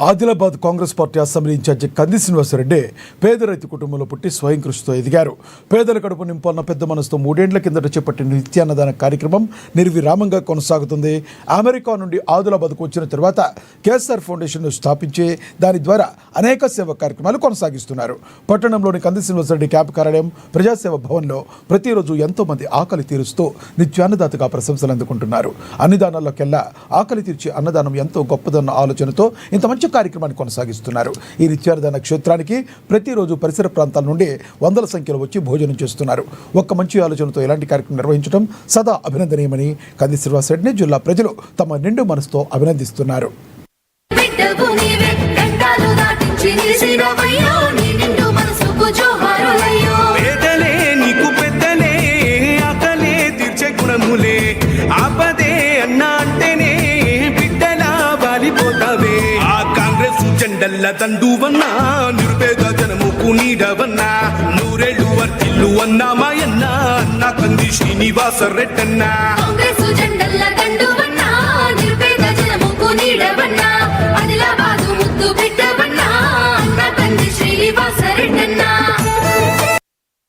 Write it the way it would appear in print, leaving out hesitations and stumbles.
Adilabad Congress party assembly incharge Kandi Srinivasa Reddy పేద రైతు కుటుంబంలో పుట్టి స్వయం కృషితో ఎదిగారు. పేదల కడుపు నింపాలన్న పెద్ద మనసుతో 3 ఏళ్ల కిందట చేపట్టిన నిత్యాన్నదాన కార్యక్రమం నిర్విరామంగా కొనసాగుతుంది. అమెరికా నుండి ఆదిలాబాద్కు వచ్చిన తర్వాత కేఎస్ఆర్ ఫౌండేషన్ను స్థాపించి దాని ద్వారా అనేక సేవా కార్యక్రమాలు కొనసాగిస్తున్నారు. పట్టణంలోని కంది శ్రీనివాసరెడ్డి క్యాంపు కార్యాలయం ప్రజాసేవ భవన్లో ప్రతిరోజు ఎంతో మంది ఆకలి తీరుస్తూ నిత్యాన్నదాతగా ప్రశంసలు అందుకుంటున్నారు. అన్ని దానాల్లోకెల్లా ఆకలి తీర్చే అన్నదానం ఎంతో గొప్పదన్న ఆలోచనతో ఇంత మంచి కార్యక్రమాన్ని కొనసాగిస్తున్నారు. ఈ నిత్యాన్నదాన క్షేత్రానికి ప్రతిరోజు పరిసర ప్రాంతాల నుండి వందల సంఖ్యలో వచ్చి భోజనం చేస్తున్నారు. ఒక్క మంచి ఆలోచనతో ఇలాంటి కార్యక్రమం నిర్వహించడం సదా అభినందనీయమని కంది శ్రీనివాసరెడ్డిని జిల్లా ప్రజలు తమ నిండు మనసుతో అభినందిస్తున్నారు. జెండల్ల దండువన్నా నిరుపేద జనముకు నీడవన్నా నూరేళ్లు వర్తిల్లు అన్నా మాయన్న అన్న కంది శ్రీనివాస రెడ్డన్నా. కాంగ్రెస్ జెండల్ల దండువన్నా నిరుపేద జనముకు నీడవన్నా ఆదిలాబాదు ముద్దు బిడ్డ